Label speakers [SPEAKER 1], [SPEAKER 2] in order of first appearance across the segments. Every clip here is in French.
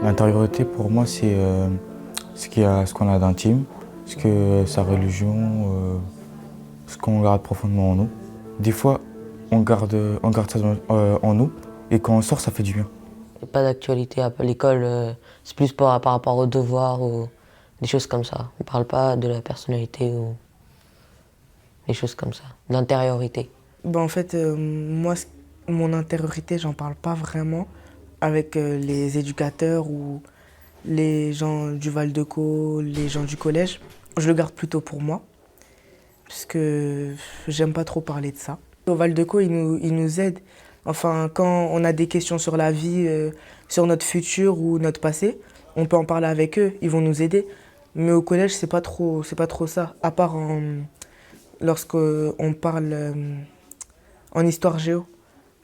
[SPEAKER 1] L'intériorité, pour moi, c'est ce qu'on a d'intime, ce que sa religion, ce qu'on garde profondément en nous. Des fois, on garde ça en nous, et quand on sort, ça fait du bien.
[SPEAKER 2] Il n'y a pas d'actualité à l'école, c'est plus par rapport aux devoirs ou des choses comme ça. On ne parle pas de la personnalité ou des choses comme ça, l'intériorité.
[SPEAKER 3] En fait, moi, mon intériorité, j'en parle pas vraiment avec les éducateurs ou les gens du Val-de-Co, les gens du collège. Je le garde plutôt pour moi, puisque j'aime pas trop parler de ça. Au Val-de-Co, ils nous aident. Enfin, quand on a des questions sur la vie, sur notre futur ou notre passé, on peut en parler avec eux, ils vont nous aider. Mais au collège, c'est pas trop ça. À part lorsqu'on parle en histoire géo,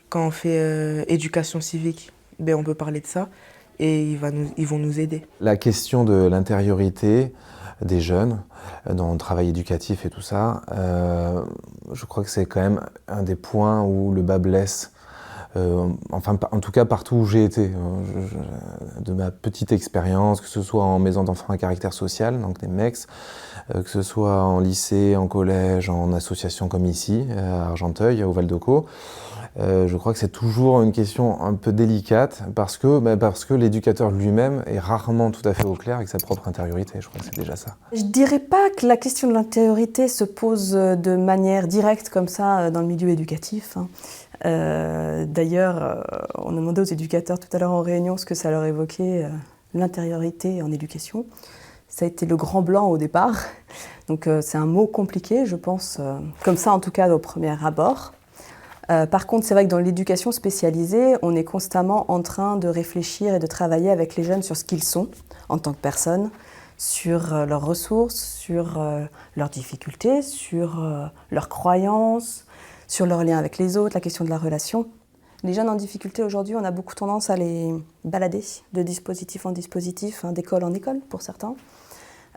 [SPEAKER 3] quand on fait éducation civique, on peut parler de ça et ils vont nous aider.
[SPEAKER 4] La question de l'intériorité des jeunes dans le travail éducatif et tout ça, je crois que c'est quand même un des points où le bas blesse. Enfin, en tout cas, partout où j'ai été, de ma petite expérience, que ce soit en maison d'enfants à caractère social, donc des MEX, que ce soit en lycée, en collège, en association comme ici, à Argenteuil, au Val-de-Co, je crois que c'est toujours une question un peu délicate parce que l'éducateur lui-même est rarement tout à fait au clair avec sa propre intériorité. Je crois que c'est déjà ça.
[SPEAKER 5] Je dirais pas que la question de l'intériorité se pose de manière directe comme ça dans le milieu éducatif. D'ailleurs, on a demandé aux éducateurs tout à l'heure en réunion ce que ça leur évoquait, l'intériorité en éducation. Ça a été le grand blanc au départ. Donc c'est un mot compliqué, je pense, comme ça en tout cas au premier abord. Par contre, c'est vrai que dans l'éducation spécialisée, on est constamment en train de réfléchir et de travailler avec les jeunes sur ce qu'ils sont en tant que personnes, sur leurs ressources, sur leurs difficultés, sur leurs croyances, sur leurs liens avec les autres, la question de la relation. Les jeunes en difficulté aujourd'hui, on a beaucoup tendance à les balader de dispositif en dispositif, d'école en école pour certains.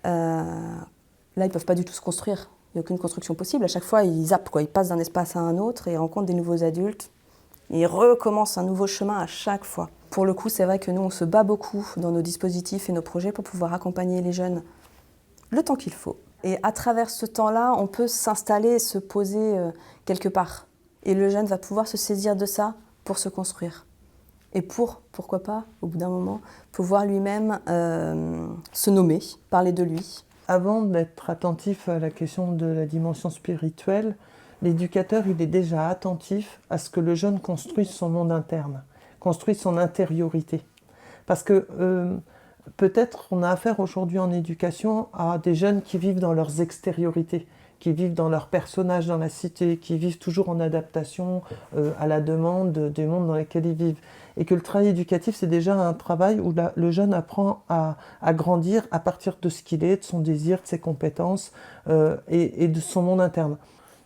[SPEAKER 5] Là, ils ne peuvent pas du tout se construire. Il n'y a aucune construction possible. À chaque fois, ils zappent, ils passent d'un espace à un autre et ils rencontrent des nouveaux adultes. Et ils recommencent un nouveau chemin à chaque fois. Pour le coup, c'est vrai que nous, on se bat beaucoup dans nos dispositifs et nos projets pour pouvoir accompagner les jeunes le temps qu'il faut. Et à travers ce temps-là, on peut s'installer, se poser quelque part. Et le jeune va pouvoir se saisir de ça pour se construire. Et pourquoi pas, au bout d'un moment, pouvoir lui-même se nommer, parler de lui.
[SPEAKER 6] Avant d'être attentif à la question de la dimension spirituelle, l'éducateur il est déjà attentif à ce que le jeune construise son monde interne, construise son intériorité. Parce que peut-être on a affaire aujourd'hui en éducation à des jeunes qui vivent dans leurs extériorités, qui vivent dans leurs personnages dans la cité, qui vivent toujours en adaptation à la demande des mondes dans lesquels ils vivent. Et que le travail éducatif, c'est déjà un travail où le jeune apprend à grandir à partir de ce qu'il est, de son désir, de ses compétences et de son monde interne.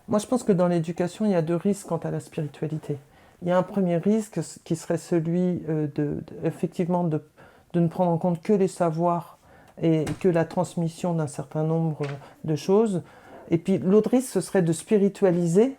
[SPEAKER 6] Moi, je pense que dans l'éducation, il y a deux risques quant à la spiritualité. Il y a un premier risque qui serait celui effectivement de ne prendre en compte que les savoirs et que la transmission d'un certain nombre de choses. Et puis l'autre risque, ce serait de spiritualiser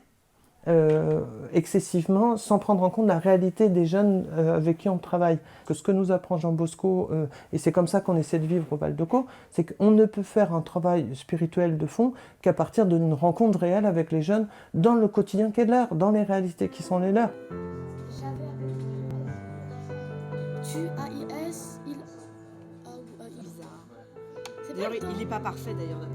[SPEAKER 6] excessivement sans prendre en compte la réalité des jeunes avec qui on travaille. Que ce que nous apprend Jean Bosco, et c'est comme ça qu'on essaie de vivre au Val-de-Co, c'est qu'on ne peut faire un travail spirituel de fond qu'à partir d'une rencontre réelle avec les jeunes dans le quotidien qui est leur, dans les réalités qui sont les leurs.
[SPEAKER 7] D'ailleurs, il n'est pas parfait d'ailleurs.